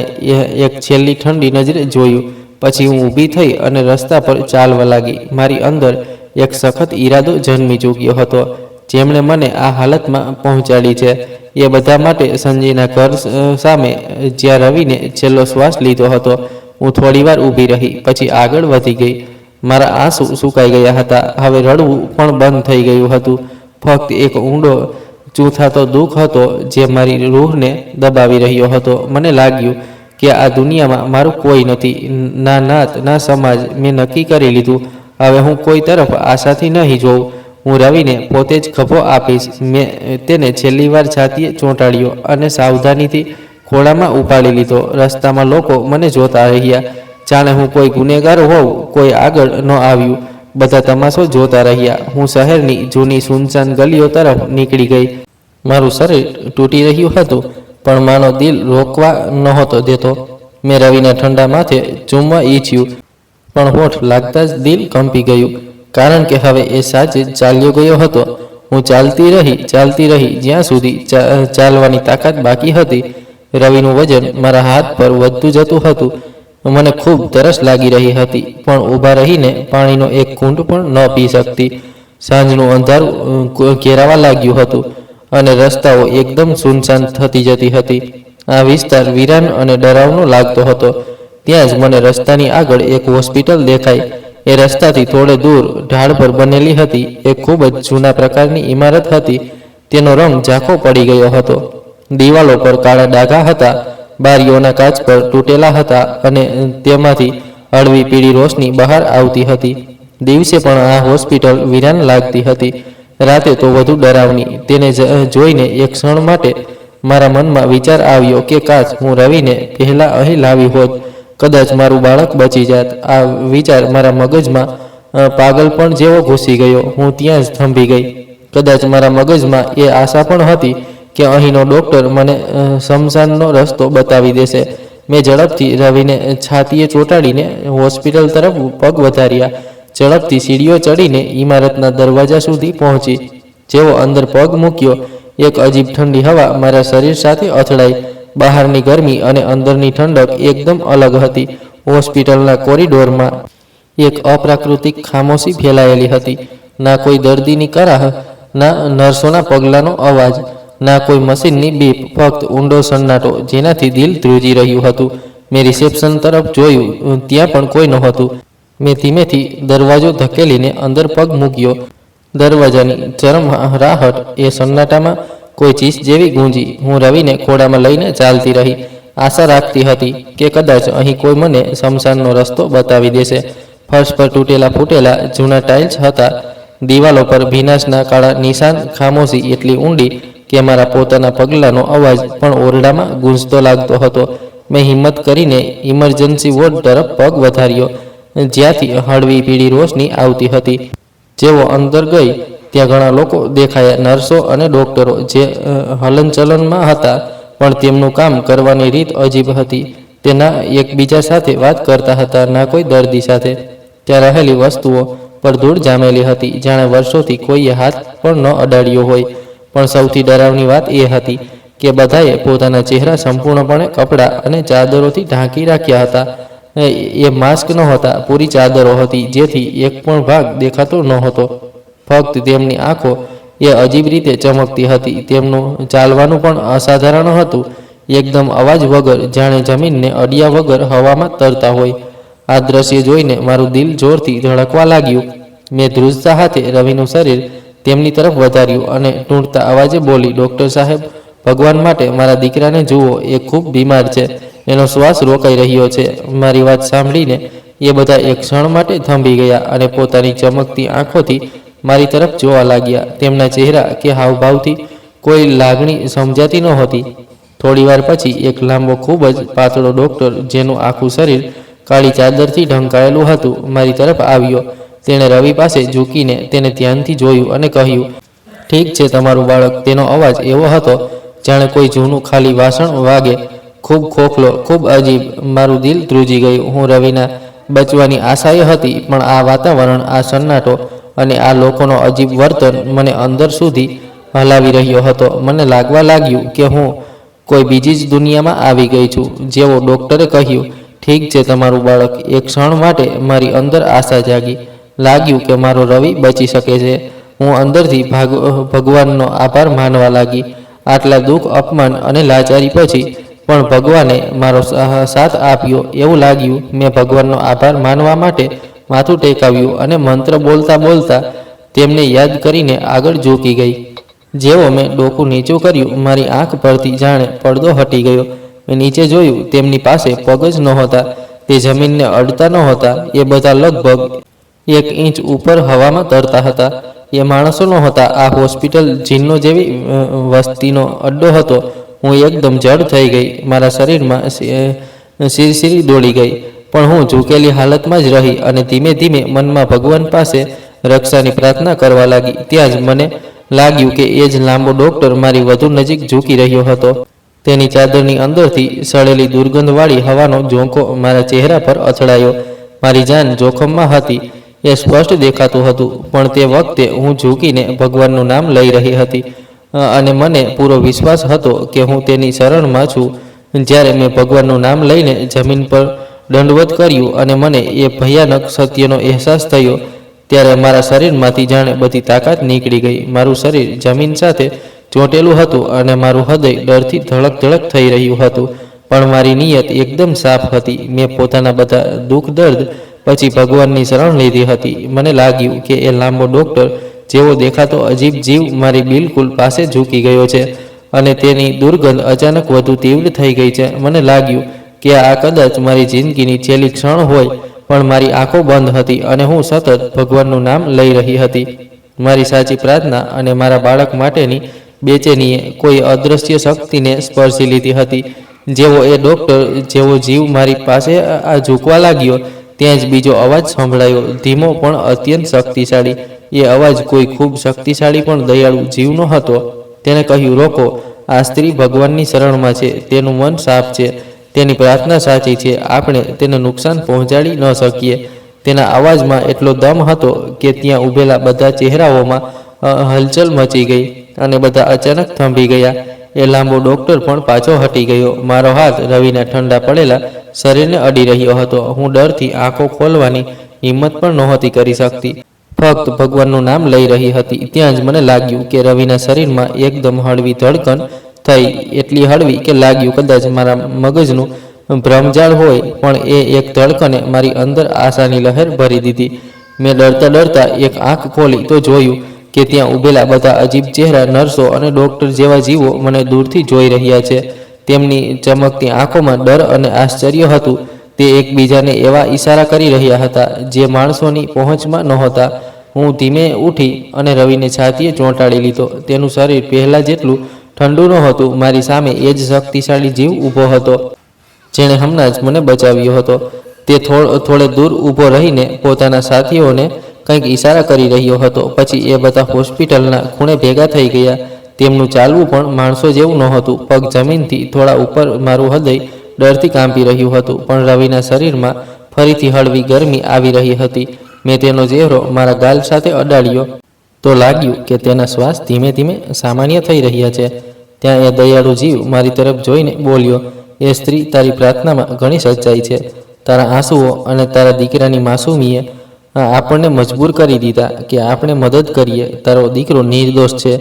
એક છેલ્લી ઠંડી નજરે જોયું. પછી હું ઊભી થઈ અને રસ્તા પર ચાલવા લાગી. મારી અંદર એક સખત ઈરાદો જન્મી ચૂક્યો હતો. જેમણે મને આ હાલતમાં પહોંચાડી છે એ બધા માટે સંજયના ઘર સામે જ્યાં રવિને છેલ્લો શ્વાસ લીધો હતો. હું થોડીવાર ઊભી રહી, પછી આગળ વધી ગઈ. મારા આંસુ સુકાઈ ગયા હતા. હવે રડવું પણ બંધ થઈ ગયું હતું. ફક્ત એક ઊંડો ચૂથાતો દુઃખ હતો જે મારી રૂહને દબાવી રહ્યો હતો. મને લાગ્યું કે આ દુનિયામાં મારું કોઈ નથી, ના નાત ના સમાજ. મેં નક્કી કરી લીધું, હવે હું કોઈ તરફ આશાથી નહીં જોઉં. હું રવિને પોતે જ ખભો આપીશ. મેં તેને છેલ્લી વાર છાતીએ ચોંટાડ્યો અને સાવધાનીથી ખોળામાં ઉપાડી લીધો. રસ્તામાં લોકો મને જોતા રહ્યા, જાણે હું કોઈ ગુનેગાર હોઉં. કોઈ આગળ ન આવ્યું. બધા તમાશો જોતા રહ્યા. હું શહેરની જૂની સુનસાન ગલીઓ તરફ નીકળી ગઈ. મારું શરીર તૂટી રહ્યું હતું, પણ માનો દિલ રોકવા નહોતો દેતો. મેં રવિના ઠંડા માથે ચૂમવા ઈચ્છ્યું, પણ હોઠ લાગતા જ દિલ કંપી ગયું, કારણ કે હવે એ સાચે જ ચાલ્યો ગયો હતો. હું ચાલતી રહી જ્યાં સુધી ચાલવાની તાકાત બાકી હતી. રવિનું વજન મારા હાથ પર વધતું જતું હતું. મને ખૂબ તરસ લાગી રહી હતી, પણ ઊભા રહીને પાણીનો એક ઘૂંટ પણ ન પી શકતી. સાંજનું અંધારું ઘેરાવા લાગ્યું હતું અને રસ્તાઓ એકદમ સુનસાન થતી જતી હતી. આ વિસ્તાર વીરાન અને ડરાવનો લાગતો હતો. ત્યાં જ મને રસ્તાની આગળ એક હોસ્પિટલ દેખાઈ. એ રસ્તાથી થોડે દૂર ઢાળ પર બનેલી હતી. એ ખૂબ જ જૂના પ્રકારની ઇમારત હતી. તેનો રંગ ઝાંખો પડી ગયો હતો. દિવાલો પર કાળા ડાઘા હતા. બારીઓના કાચ પર તૂટેલા હતા અને તેમાંથી હળવી પીળી રોશની બહાર આવતી હતી. દિવસે પણ આ હોસ્પિટલ વીરાન લાગતી હતી, રાતે તો વધુ ડરાવની. તેને જોઈને એક ક્ષણ માટે મારા મનમાં વિચાર આવ્યો કે કાશ હું રવિને પહેલાં અહીં લાવી હોત. કદાચ મારું બાળક બચી જાત. આ વિચાર મારા મગજમાં પાગલપણ જેવો ઘૂસી ગયો. હું ત્યાં જ થંભી ગઈ. કદાચ મારા મગજમાં એ આશા પણ હતી કે અહીંનો ડૉક્ટર મને શમશાનનો રસ્તો બતાવી દેશે. મેં ઝડપથી રવિને છાતીએ ચોંટાડીને હોસ્પિટલ તરફ પગ વધાર્યા. ઝડપથી સીડીઓ ચડીને ઇમારતના દરવાજા સુધી પહોંચી. જેવો અંદર પગ મૂક્યો, એક અજીબ ઠંડી હવા મારા શરીર સાથે અથડાઈ. બહારની ગરમી અને અંદરની ઠંડક એકદમ અલગ હતી. હોસ્પિટલના કોરિડોરમાં એક અપ્રાકૃતિક ખામોશી ફેલાયેલી હતી. ના કોઈ દર્દીની કરાહ, ના નર્સોના પગલાંનો અવાજ, ના કોઈ મશીનની બીપ. ફક્ત ઊંડો સન્નાટો, જેનાથી દિલ ધ્રુજી રહ્યું હતું. મેં રિસેપ્શન તરફ જોયું, ત્યાં પણ કોઈ નહોતું. મેં ધીમેથી દરવાજો ધકેલીને અંદર પગ મૂક્યો. દરવાજાની ચરમરાહટ એ સન્નાટામાં કોઈ ચીસ જેવી ગૂંજી. હું રવિને ખોળામાં લઈને ચાલતી રહી, આશા રાખતી હતી કે કદાચ અહીં કોઈ મને શમશાનનો રસ્તો બતાવી દેશે. ફર્શ પર તૂટેલા ફૂટેલા જૂના ટાઇલ્સ હતા. દિવાલો પર ભીનાશના કાળા નિશાન. ખામોશી એટલી ઊંડી કે મારા પોતાના પગલાંનો અવાજ પણ ઓરડામાં ગૂંજતો લાગતો હતો. મેં હિંમત કરીને ઇમરજન્સી વોર્ડ તરફ પગ વધાર્યો, જ્યાંથી હળવી પીળી રોશની આવતી હતી. જેવો અંદર ગઈ ત્યાં ઘણા લોકો દેખાયા. નર્સો અને ડૉક્ટરો જે હલનચલનમાં હતા, પણ તેમનું કામ કરવાની રીત અજીબ હતી. તે ના એકબીજા સાથે વાત કરતા હતા, ના કોઈ દર્દી સાથે. ત્યાં રહેલી વસ્તુઓ પર ધૂળ જામેલી હતી, જાણે વર્ષોથી કોઈએ હાથ પણ ન અડાડ્યો હોય. પણ સૌથી ડરાવની વાત એ હતી કે બધાએ પોતાના ચહેરા સંપૂર્ણપણે કપડાં અને ચાદરોથી ઢાંકી રાખ્યા હતા. એ માસ્ક નહોતા, પૂરી ચાદરો હતી, જેથી એક પણ ભાગ દેખાતો નહોતો. ફક્ત તેમની આંખો એ અજીબ રીતે ચમકતી હતી. તેમનું ચાલવાનું પણ અસાધારણ હતું, એકદમ અવાજ વગર, જાણે જમીનને અડ્યા વગર હવામાં તરતા હોય. આ દ્રશ્ય જોઈને મારું દિલ જોરથી ધડકવા લાગ્યું. મેં ધ્રુજતા હાથે રવિનું શરીર તેમની તરફ વધાર્યું અને ટૂંટતા અવાજે બોલી, ડૉક્ટર સાહેબ, ભગવાન માટે મારા દીકરાને જુઓ. એ ખૂબ બીમાર છે. એનો શ્વાસ રોકાઈ રહ્યો છે. મારી વાત સાંભળીને એ બધા એક ક્ષણ માટે થંભી ગયા અને પોતાની ચમકતી આંખોથી મારી તરફ જોવા લાગ્યા. તેમના ચહેરા કે હાવભાવથી કોઈ લાગણી સમજાતી નહોતી. થોડીવાર પછી એક લાંબો, ખૂબ જ પાતળો ડૉક્ટર, જેનું આખું શરીર કાળી ચાદરથી ઢંકાયેલું હતું, મારી તરફ આવ્યો. તેણે રવિ પાસે ઝૂકીને તેને ધ્યાનથી જોયું અને કહ્યું, ઠીક છે તમારું બાળક. તેનો અવાજ એવો હતો જાણે કોઈ જૂનું ખાલી વાસણ વાગે, ખૂબ ખોખલો, ખૂબ અજીબ. મારું દિલ ધ્રુજી ગયું. હું રવિના બચવાની આશાએ હતી, પણ આ વાતાવરણ, આ સન્નાટો અને આ લોકોનો અજીબ વર્તન મને અંદર સુધી હલાવી રહ્યો હતો. મને લાગવા લાગ્યું કે હું કોઈ બીજી જ દુનિયામાં આવી ગઈ છું. જેવો ડૉક્ટરે કહ્યું, ઠીક છે તમારું બાળક, એક ક્ષણ માટે મારી અંદર આશા જાગી. લાગ્યું કે મારો રવિ બચી શકે છે. હું અંદરથી ભગવાનનો આભાર માનવા લાગી. આટલા દુઃખ, અપમાન અને લાચારી પછી પણ ભગવાને મારો સાથ આપ્યો એવું લાગ્યું. મેં ભગવાનનો આભાર માનવા માટે માથું ટેકાવ્યું અને મંત્ર બોલતા બોલતા તેમને યાદ કરીને આગળ ઝૂકી ગઈ. જેવો મેં ડોકું નીચું કર્યું, મારી આંખ પરથી જાણે પડદો હટી ગયો. મેં નીચે જોયું, તેમની પાસે પગ જ નહોતા, તે જમીનને અડતા નહોતા, એ બધા લગભગ 1 ઇંચ ઉપર હવામાં તરતા હતા. એ માણસો નહોતા, આ હોસ્પિટલ જીન્નો જેવી વસ્તીનો અડ્ડો હતો. હું એકદમ જડ થઈ ગઈ, મારા શરીરમાં સિરસિરી દોડી ગઈ, પણ હું ઝૂકેલી હાલતમાં જ રહી અને ધીમે ધીમે મનમાં ભગવાન પાસે રક્ષાની પ્રાર્થના કરવા લાગી. ત્યાં જ મને લાગ્યું કે એ જ લાંબો ડૉક્ટર મારી વધુ નજીક ઝૂકી રહ્યો હતો. તેની ચાદરની અંદરથી સળેલી દુર્ગંધવાળી હવાનો ઝોંકો મારા ચહેરા પર અથડાયો. મારી જાન જોખમમાં હતી એ સ્પષ્ટ દેખાતું હતું, પણ તે વખતે હું ઝૂકીને ભગવાનનું નામ લઈ રહી હતી અને મને પૂરો વિશ્વાસ હતો કે હું તેની શરણમાં છું. જ્યારે મેં ભગવાનનું નામ લઈને જમીન પર દંડવત કર્યું અને મને એ ભયાનક સત્યનો અહેસાસ થયો, ત્યારે મારા શરીરમાંથી જાણે બધી તાકાત નીકળી ગઈ. મારું શરીર જમીન સાથે ચોંટેલું હતું અને મારું હૃદય ડરથી ધડક ધડક થઈ રહ્યું હતું, પણ મારી નિયત એકદમ સાફ હતી. મેં પોતાના બધા દુઃખ દર્દ પછી ભગવાનની શરણ લીધી હતી. મને લાગ્યું કે એ લાંબો ડૉક્ટર જેવો દેખાતો અજીબ જીવ મારી બિલકુલ પાસે ઝૂકી ગયો છે અને તેની દુર્ગંધ અચાનક વધુ તીવ્ર થઈ ગઈ છે. મને લાગ્યું કે આ કદાચ મારી જિંદગીની છેલ્લી ક્ષણ હોય, પણ મારી આંખો બંધ હતી અને હું સતત ભગવાનનું નામ લઈ રહી હતી. મારી સાચી પ્રાર્થના અને મારા બાળક માટેની બેચેનીએ કોઈ અદૃશ્ય શક્તિને સ્પર્શી લીધી હતી. જેવો એ ડૉક્ટર જેવો જીવ મારી પાસે આ ઝૂકવા લાગ્યો, ત્યાં જ બીજો અવાજ સંભળાયો, ધીમો પણ અત્યંત શક્તિશાળી. એ અવાજ કોઈ ખૂબ શક્તિશાળી પણ દયાળુ જીવનો હતો. તેણે કહ્યું, રોકો, આ સ્ત્રી ભગવાનની શરણમાં છે, તેનું મન સાફ છે, તેની પ્રાર્થના સાચી છે, આપણે તેને નુકસાન પહોંચાડી ન શકીએ. તેના અવાજમાં એટલો દમ હતો કે ત્યાં ઊભેલા બધા ચહેરાઓમાં હલચલ મચી ગઈ અને બધા અચાનક થંભી ગયા. એ લાંબો ડૉક્ટર પણ પાછો હટી ગયો. મારો હાથ રવિના ઠંડા પડેલા શરીરને અડી રહ્યો હતો. હું ડરથી આંખો ખોલવાની હિંમત પણ નહોતી કરી શકતી, ફક્ત ભગવાનનું નામ લઈ રહી હતી. ત્યાં જ મને લાગ્યું કે રવિના શરીરમાં એકદમ હળવી ધડકન થઈ, એટલી હળવી કે લાગ્યું કદાચ મારા મગજનું ભ્રમજાળ હોય, પણ એ એક ધડકને મારી અંદર આશાની લહેર ભરી દીધી. મેં ડરતા ડરતા એક આંખ ખોલી તો જોયું કે ત્યાં ઊભેલા બધા અજીબ ચહેરા, નર્સો અને ડૉક્ટર જેવા જીવો મને દૂરથી જોઈ રહ્યા છે. તેમની ચમકતી આંખોમાં ડર અને આશ્ચર્ય હતું. તે એકબીજાને એવા ઈશારા કરી રહ્યા હતા જે માણસોની પહોંચમાં નહોતા. હું ધીમે ઉઠી અને રવિને છાતીએ ચોંટાડી લીધો. તેનું શરીર પહેલાં જેટલું ઠંડુ નહોતું. મારી સામે એ જ શક્તિશાળી જીવ ઊભો હતો જેણે હમણાં જ મને બચાવ્યો હતો. તે થોડે દૂર ઊભો રહીને પોતાના સાથીઓને કંઈક ઈશારા કરી રહ્યો હતો. પછી એ બધા હોસ્પિટલના ખૂણે ભેગા થઈ ગયા. તેમનું ચાલવું પણ માણસો જેવું નહોતું. પગ જમીનથી થોડા ઉપર. મારું હૃદય ડરથી કાંપી રહ્યું હતું, પણ રવિના શરીરમાં ફરીથી હળવી ગરમી આવી રહી હતી. મેં તેનો ચહેરો મારા ગાલ સાથે અડાડ્યો તો લાગ્યું કે તેના શ્વાસ ધીમે ધીમે સામાન્ય થઈ રહ્યા છે. ત્યાં એ દયાળુ જીવ મારી તરફ જોઈને બોલ્યો, એ સ્ત્રી, તારી પ્રાર્થનામાં ઘણી સચ્ચાઈ છે. તારા આંસુઓ અને તારા દીકરાની માસૂમીએ આપણને મજબૂર કરી દીધા કે આપણે મદદ કરીએ. તારો દીકરો નિર્દોષ છે.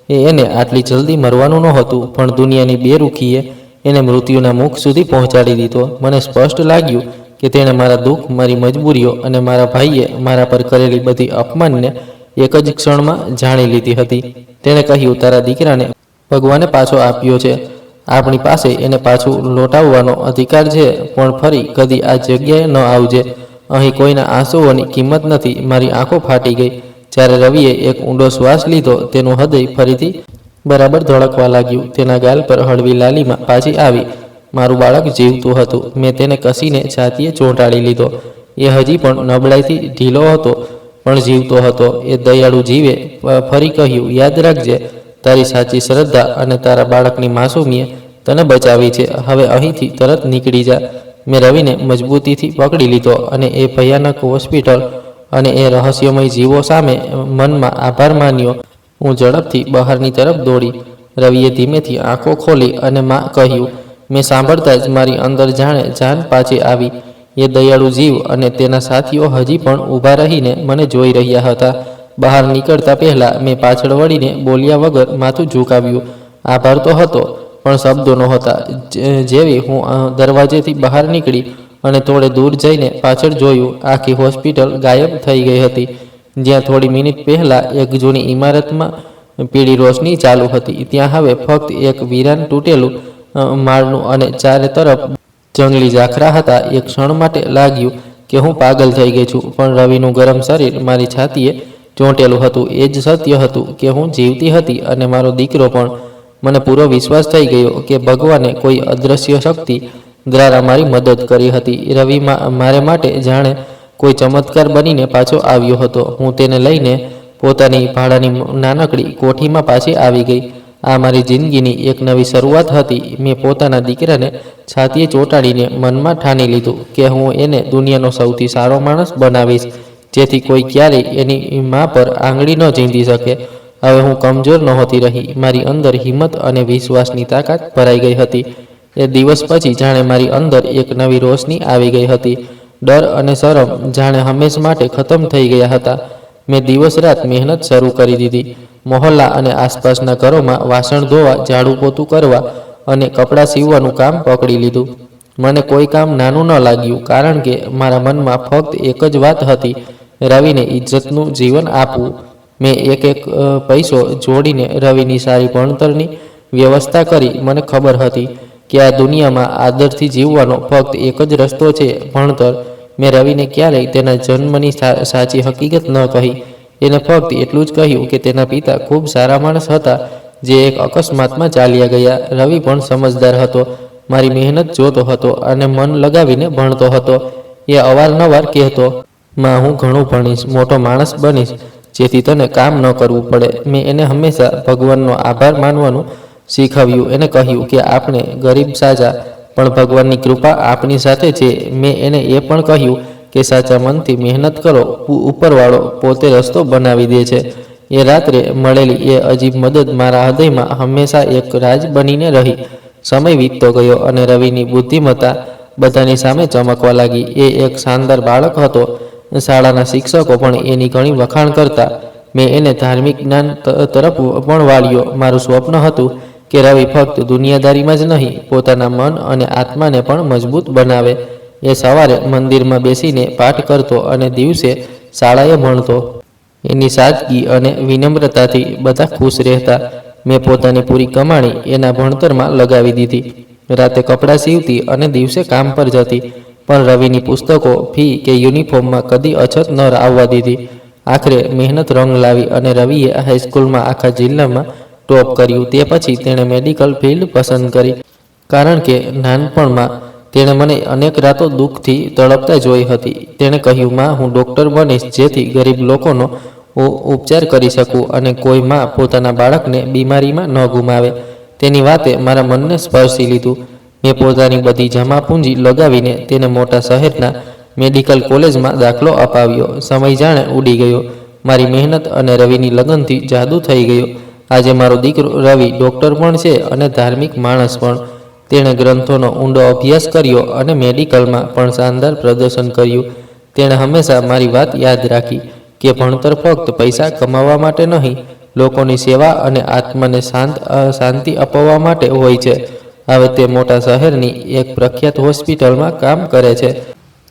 એને આટલી જલ્દી મરવાનું નહોતું, પણ દુનિયાની બેરુખીએ એને મૃત્યુના મુખ સુધી પહોંચાડી દીધો. મને સ્પષ્ટ લાગ્યું કે તેણે મારા દુઃખ, મારી મજબૂરીઓ અને મારા ભાઈએ મારા પર કરેલી બધી અપમાનને એક જ ક્ષણમાં જાણી લીધી હતી. તેણે કહ્યું, તારા દીકરાને ભગવાને પાછો આપ્યો છે. આપણી પાસે એને પાછું લોટાવવાનો અધિકાર છે, પણ ફરી કદી આ જગ્યાએ ન આવજે. અહીં કોઈના આંસુઓની કિંમત નથી. મારી આંખો ફાટી ગઈ જ્યારે રવિએ એક ઊંડો શ્વાસ લીધો. તેનું હૃદય ફરીથી બરાબર ધડકવા લાગ્યું. તેના ગાલ પર હળવી લાલીમાં પાછી આવી. મારું બાળક જીવતું હતું. મેં તેને કસીને છાતીએ ચોંટાડી લીધો. એ હજી પણ નબળાઈથી ઢીલો હતો, પણ જીવતો હતો. એ દયાળુ જીવે ફરી કહ્યું, યાદ રાખજે, તારી સાચી શ્રદ્ધા અને તારા બાળકની માસૂમીએ તને બચાવી છે. હવે અહીંથી તરત નીકળી જા. મેં રવિને મજબૂતીથી પકડી લીધો અને એ ભયાનક હોસ્પિટલ અને એ રહસ્યમય જીવો સામે મનમાં આભાર માન્યો. હું ઝડપથી બહારની તરફ દોડી. રવિએ ધીમેથી આંખો ખોલી અને માં કહ્યું. મેં સાંભળતા જ મારી અંદર જાણે જાન પાછી આવી. એ દયાળુ જીવ અને તેના સાથીઓ હજી પણ ઊભા રહીને મને જોઈ રહ્યા હતા. બહાર નીકળતા પહેલાં મેં પાછળ વળીને બોલ્યા વગર માથું ઝુકાવ્યું. આભાર તો હતો, પણ શબ્દો નહોતા. જેવી હું દરવાજેથી બહાર નીકળી અને થોડે દૂર જઈને પાછળ જોયું, આખી હોસ્પિટલ ગાયબ થઈ ગઈ હતી. જ્યાં થોડી મિનિટ પહેલાં એક જૂની ઇમારતમાં પીળી રોશની ચાલુ હતી, ત્યાં હવે ફક્ત એક વિરાન તૂટેલું માળનું અને ચારે તરફ જંગલી ઝાખરા હતા. એક ક્ષણ માટે લાગ્યું કે હું પાગલ થઈ ગઈ છું, પણ રવિનું ગરમ શરીર મારી છાતીએ ચોંટેલું હતું. એ જ સત્ય હતું કે હું જીવતી હતી અને મારો દીકરો પણ. મને પૂરો વિશ્વાસ થઈ ગયો કે ભગવાને કોઈ અદૃશ્ય શક્તિ દ્વારા મારી મદદ કરી હતી. રવિ મારે માટે જાણે કોઈ ચમત્કાર બનીને પાછો આવ્યો હતો. હું તેને લઈને પોતાની ભાડાની નાનકડી કોઠીમાં પાછી આવી ગઈ. આ મારી જિંદગીની એક નવી શરૂઆત હતી. મેં પોતાના દીકરાને છાતીએ ચોંટાડીને મનમાં ઠાની લીધું કે હું એને દુનિયાનો સૌથી સારો માણસ બનાવીશ, જેથી કોઈ ક્યારેય એની મા પર આંગળી ન ચીંધી શકે. હવે હું કમજોર નહોતી રહી. મારી અંદર હિંમત અને વિશ્વાસની તાકાત ભરાઈ ગઈ હતી. એ દિવસ પછી જાણે મારી અંદર એક નવી રોશની આવી ગઈ હતી. ડર અને શરમ જાણે હંમેશ માટે ખતમ થઈ ગયા હતા. મેં દિવસ રાત મહેનત શરૂ કરી દીધી. મહોલ્લા અને આસપાસના ઘરોમાં વાસણ ધોવા, ઝાડુ પોતું કરવા અને કપડાં સીવવાનું કામ પકડી લીધું. મને કોઈ કામ નાનું ન લાગ્યું, કારણ કે મારા મનમાં ફક્ત એક જ વાત હતી: રવિને ઇજ્જતનું જીવન આપવું. મેં એક પૈસો જોડીને રવિની સારી ભણતરની વ્યવસ્થા કરી. મને ખબર હતી કે આ દુનિયામાં આદરથી જીવવાનો ફક્ત એક જ રસ્તો છે: ભણતર. મેં રવિને ક્યારેય તેના જન્મની સાચી હકીકત ન કહી. એને ફક્ત એટલું જ કહ્યું કે તેના પિતા ખૂબ સારા માણસ હતા, જે એક અકસ્માતમાં ચાલ્યા ગયા. રવિ પણ સમજદાર હતો, મારી મહેનત જોતો હતો અને મન લગાવીને ભણતો હતો. એ અવારનવાર કહેતો, માં, હું ઘણું ભણીશ, મોટો માણસ બનીશ, જેથી તને કામ ન કરવું પડે. મેં એને હંમેશા ભગવાનનો આભાર માનવાનું શીખવ્યું. એને કહ્યું કે આપણે ગરીબ સાજા, પણ ભગવાનની કૃપા આપણી સાથે છે. મેં એને એ પણ કહ્યું કે સાચા મનથી મહેનત કરો, ઉપરવાળો પોતે રસ્તો બનાવી દે છે. એ રાત્રે મળેલી એ અજીબ મદદ મારા હૃદયમાં હંમેશા એક રાજ બનીને રહી. સમય વીતતો ગયો અને રવિની બુદ્ધિમત્તા બધાની સામે ચમકવા લાગી. એ એક શાનદાર બાળક હતો. શાળાના શિક્ષકો પણ એની ઘણી વખાણ કરતા. મેં એને ધાર્મિક જ્ઞાન તરફ પણ વાળ્યો. મારું સ્વપ્ન હતું કે રવિ ફક્ત દુનિયાદારીમાં જ નહીં, પોતાના મન અને આત્માને પણ મજબૂત બનાવે. એ સવારે મંદિરમાં બેસીને પાઠ કરતો અને દિવસે શાળાએ ભણતો. એની સાદગી અને વિનમ્રતાથી બધા ખુશ રહેતા. મેં પોતાની પૂરી કમાણી એના ભણતરમાં લગાવી દીધી. રાતે કપડાં સીવતી અને દિવસે કામ પર જતી, પણ રવિની પુસ્તકો, ફી કે યુનિફોર્મમાં કદી અછત ન આવવા દીધી. આખરે મહેનત રંગ લાવી અને રવિએ હાઈસ્કૂલમાં આખા જિલ્લામાં ટોપ કર્યું. તે પછી તેણે મેડિકલ ફિલ્ડ પસંદ કરી, કારણ કે નાનપણમાં તેણે મને અનેક રાતો દુઃખથી તડપતા જોઈ હતી. તેણે કહ્યું, માં, હું ડૉક્ટર બનીશ, જેથી ગરીબ લોકોનો ઉપચાર કરી શકું અને કોઈ માં પોતાના બાળકને બીમારીમાં ન ગુમાવે. તેની વાતે મારા મનને સ્પર્શી લીધું. મેં પોતાની બધી જમા પૂંજી લગાવીને તેને મોટા શહેરના મેડિકલ કોલેજમાં દાખલો અપાવ્યો. સમય જાણે ઉડી ગયો. મારી મહેનત અને રવિની લગનથી જાદુ થઈ ગયો. આજે મારો દીકરો રવિ ડૉક્ટર પણ છે અને ધાર્મિક માણસ પણ. તેણે ગ્રંથોનો ઊંડો અભ્યાસ કર્યો અને મેડિકલમાં પણ શાનદાર પ્રદર્શન કર્યું. તેણે હંમેશા મારી વાત યાદ રાખી કે ભણતર ફક્ત પૈસા કમાવા માટે નહીં, લોકોની સેવા અને આત્માને શાંતિ અપાવવા માટે હોય છે. હવે તે મોટા શહેરની એક પ્રખ્યાત હોસ્પિટલમાં કામ કરે છે.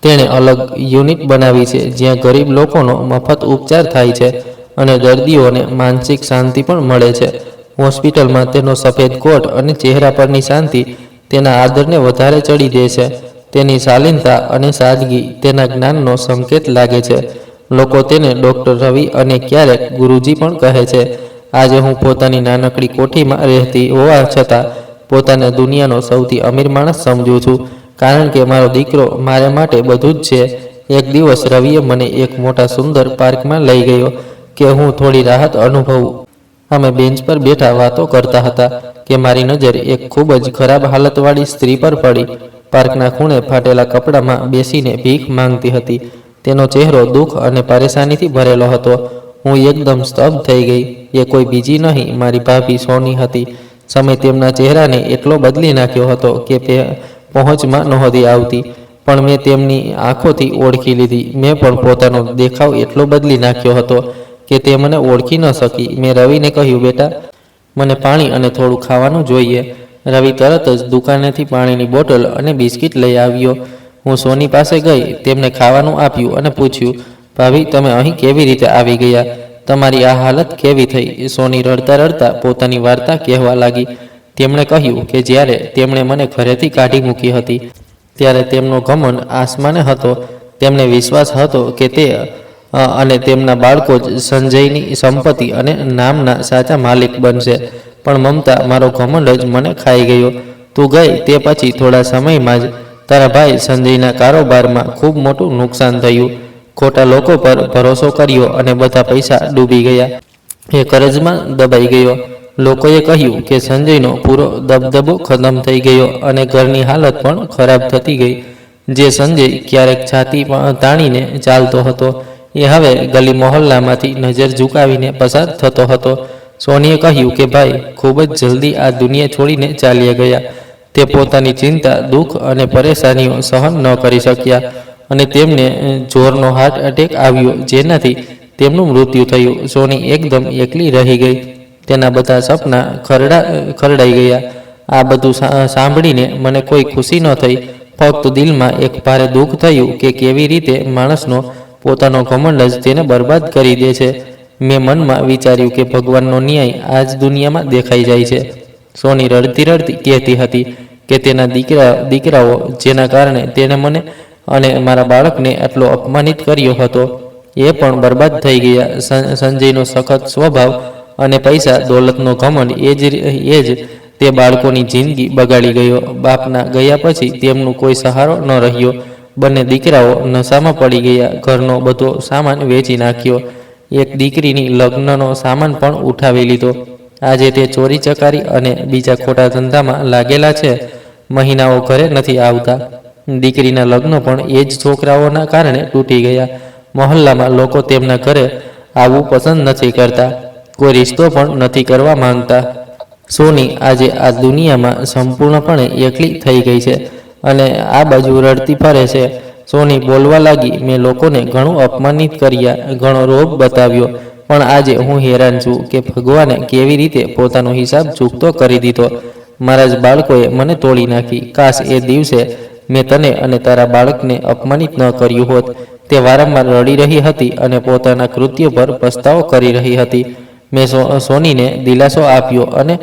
તેણે અલગ યુનિટ બનાવી છે જ્યાં ગરીબ લોકોનો મફત ઉપચાર થાય છે અને દર્દીઓને માનસિક શાંતિ પણ મળે છે. હોસ્પિટલમાં તેનો સફેદ કોટ અને ચહેરા પરની શાંતિ તેના આદરને વધારે ચડી દે છે. તેની શાલીનતા અને સાદગી તેના જ્ઞાનનો સંકેત લાગે છે. લોકો તેને ડૉક્ટર રવિ અને ક્યારેક ગુરુજી પણ કહે છે. આજે હું પોતાની નાનકડી કોઠીમાં રહેતી હોવા છતાં પોતાને દુનિયાનો સૌથી અમીર માણસ સમજું છું, કારણ કે મારો દીકરો મારે માટે બધું જ છે. એક દિવસ રવિએ મને એક મોટા સુંદર પાર્કમાં લઈ ગયો કે હું થોડી રાહત અનુભવું. અમે બેન્ચ પર બેઠા વાતો કરતા હતા કે મારી નજર એક ખૂબ જ ખરાબ હાલતવાળી સ્ત્રી પર પડી. પાર્કના ખૂણે ફાટેલા કપડામાં બેસીને ભીખ માંગતી હતી. તેનો ચહેરો દુઃખ અને પરેશાનીથી ભરેલો હતો. હું એકદમ સ્તબ્ધ થઈ ગઈ. એ કોઈ બીજી નહીં, મારી ભાભી સોની હતી. સમય તેમના ચહેરાને એટલો બદલી નાખ્યો હતો કે પહોંચમાં નહોતી આવતી, પણ મેં તેમની આંખોથી ઓળખી લીધી. મેં પણ પોતાનો દેખાવ એટલો બદલી નાખ્યો હતો કે તે મને ઓળખી ન શકી. મેં રવિને કહ્યું, બેટા, મને પાણી અને થોડું ખાવાનું જોઈએ. રવિ તરત જ દુકાનેથી પાણીની બોટલ અને બિસ્કિટ લઈ આવ્યો. હું સોની પાસે ગઈ, તેમને ખાવાનું આપ્યું અને પૂછ્યું, ભાભી, તમે અહીં કેવી રીતે આવી ગયા? તમારી આ હાલત કેવી થઈ? સોની રડતા રડતા પોતાની વાર્તા કહેવા લાગી. તેમણે કહ્યું કે જ્યારે તેમણે મને ઘરેથી કાઢી મૂકી હતી ત્યારે તેમનો ઘમંડ આસમાને હતો. તેમને વિશ્વાસ હતો કે તે અને તેમના બાળકો જ સંજયની સંપત્તિ અને નામના સાચા માલિક બનશે. પણ મમતા, મારો ઘમંડ જ મને ખાઈ ગયો. તું ગઈ તે પછી થોડા સમયમાં જ તારા ભાઈ સંજયના કારોબારમાં ખૂબ મોટું નુકસાન થયું. ખોટા લોકો પર ભરોસો કર્યો અને બધા પૈસા ડૂબી ગયા. એ કરજમાં દબાઈ ગયો. લોકોએ કહ્યું કે સંજયનો પૂરો દબદબો ખતમ થઈ ગયો અને ઘરની હાલત પણ ખરાબ થતી ગઈ. જે સંજય ક્યારેક છાતી તાણીને ચાલતો હતો એ હવે ગલી મહોલ્લામાંથી નજર ઝુકાવીને પસાર થતો હતો. સોનીએ કહ્યું કે ભાઈ ખૂબ જ જલ્દી આ દુનિયા છોડીને ચાલ્યા ગયા. તે પોતાની ચિંતા, દુઃખ અને પરેશાનીઓ સહન ન કરી શક્યા અને તેમને જોરનો હાર્ટ એટેક આવ્યો, જેનાથી તેમનું મૃત્યુ થયું. સોની એકદમ એકલી રહી ગઈ. તેના બધા સપના ખરડાઈ ગયા. આ બધું સાંભળીને મને કોઈ ખુશી ન થઈ, ફક્ત દિલમાં એક ભારે દુઃખ થયું કે કેવી રીતે માણસનો પોતાનો ઘમંડ જ તેને બરબાદ કરી દે છે. મેં મનમાં વિચાર્યું કે ભગવાનનો ન્યાય આ જ દુનિયામાં દેખાઈ જાય છે. સોની રડતી રડતી કહેતી હતી કે તેના દીકરાઓ જેના કારણે તેણે મને અને મારા બાળકને આટલો અપમાનિત કર્યો હતો એ પણ બરબાદ થઈ ગયા. સંજયનો સખત સ્વભાવ અને પૈસા દોલતનો ઘમંડ એ જ તે બાળકોની જિંદગી બગાડી ગયો. બાપના ગયા પછી તેમનું કોઈ સહારો ન રહ્યો. બંને દીકરાઓ નશામાં પડી ગયા. ઘરનો બધો સામાન વેચી નાખ્યો. એક દીકરીની લગ્નનો સામાન પણ ઉઠાવી લીધો. આજે તે ચોરી ચકારી અને બીજા ખોટા ધંધામાં લાગેલા છે. મહિનાઓ ઘરે નથી આવતા. દીકરીના લગ્ન પણ એ જ છોકરાઓના કારણે તૂટી ગયા. મહોલ્લામાં લોકો તેમના ઘરે આવવું પસંદ નથી કરતા. કોઈ રિશ્તો પણ નથી કરવા માંગતા. સોની આજે આ દુનિયામાં સંપૂર્ણપણે એકલી થઈ ગઈ છે અને આ બાજુ રડતી ફરે છે. સોની બોલવા લાગી, મેં લોકોને ઘણું અપમાનિત કર્યા, ઘણો રોબ બતાવ્યો, પણ આજે હું હેરાન છું કે ભગવાને કેવી રીતે પોતાનો હિસાબ ચૂકતો કરી દીધો. મારા જ બાળકોએ મને તોડી નાખી. કાશ એ દિવસે મેં તને અને તારા બાળકને અપમાનિત ન કર્યું હોત. તે વારંવાર રડી રહી હતી અને પોતાના કૃત્ય પર પસ્તાવો કરી રહી હતી. મેં સોનીને દિલાસો આપ્યો અને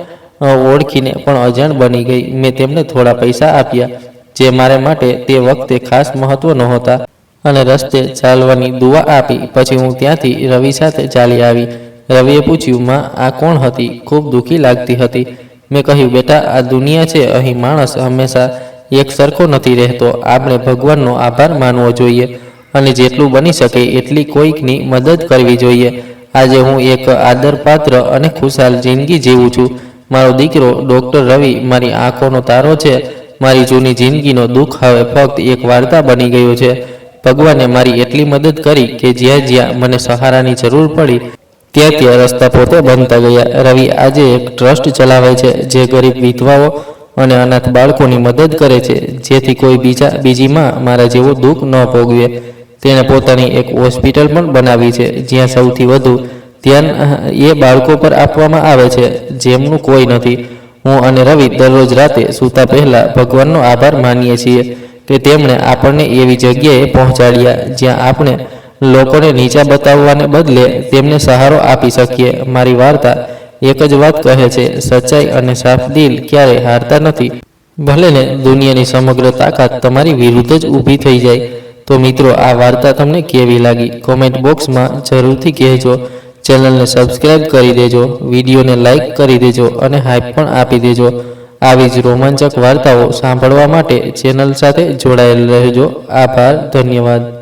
ઓળખીને પણ અજાણ બની ગઈ. મેં તેમને થોડા પૈસા આપ્યા જે મારે માટે તે વખતે ખાસ મહત્વ નહોતા અને રસ્તે ચાલવાની દુઆ આપી. પછી હું ત્યાંથી રવિ સાથે ચાલી આવી. રવિએ પૂછ્યું, માં આ કોણ હતી? ખૂબ દુઃખી લાગતી હતી. મેં કહ્યું, બેટા આ દુનિયા છે, અહીં માણસ હંમેશા એક સરખો નથી રહેતો. આપણે ભગવાનનો આભાર માનવો જોઈએ અને જેટલું બની શકે એટલી કોઈકની મદદ કરવી જોઈએ. આજે હું એક આદરપાત્ર અને ખુશાલ જિંદગી જીવું છું. મારો દીકરો ડૉક્ટર રવિ મારી આંખોનો તારો છે. મારી જૂની જિંદગીનો દુઃખ હવે ફક્ત એક વાર્તા બની ગયો છે. ભગવાને મારી એટલી મદદ કરી કે જ્યાં જ્યાં મને સહારાની જરૂર પડી ત્યાં ત્યાં રસ્તા પોતે બનતા ગયા. રવિ આજે એક ટ્રસ્ટ ચલાવે છે જે ગરીબ વિધવાઓ અને અનાથ બાળકોની મદદ કરે છે, જેથી કોઈ બીજી માં મારા જેવું દુઃખ ન ભોગવે. તેણે પોતાની એક હોસ્પિટલ પણ બનાવી છે જ્યાં સૌથી વધુ ધ્યાન એ બાળકો પર આપવામાં આવે છે જેમનું કોઈ નથી. હું અને રવિ દરરોજ રાતે સૂતા પહેલા ભગવાનનો આભાર માનીએ છીએ કે તેમણે આપણને એવી જગ્યાએ પહોંચાડ્યા જ્યાં આપણે લોકોને નીચા બતાવવાને બદલે તેમને સહારો આપી શકીએ. મારી વાર્તા એક જ વાત કહે છે, સચ્ચાઈ અને સાફ દિલ ક્યારેય હારતા નથી. ભલે ને દુનિયાની સમગ્ર તાકાત તમારી વિરુદ્ધ જ ઊભી થઈ જાય. તો મિત્રો, આ વાર્તા તમને કેવી લાગી? કોમેન્ટ બોક્સમાં જરૂરથી કહેજો. ચેનલને સબસ્ક્રાઇબ કરી દેજો, વિડીયોને લાઇક કરી દેજો અને હાઈપ પણ આપી દેજો. આવી જ રોમાંચક વાર્તાઓ સાંભળવા માટે ચેનલ સાથે જોડાયેલ રહેજો. આભાર, ધન્યવાદ.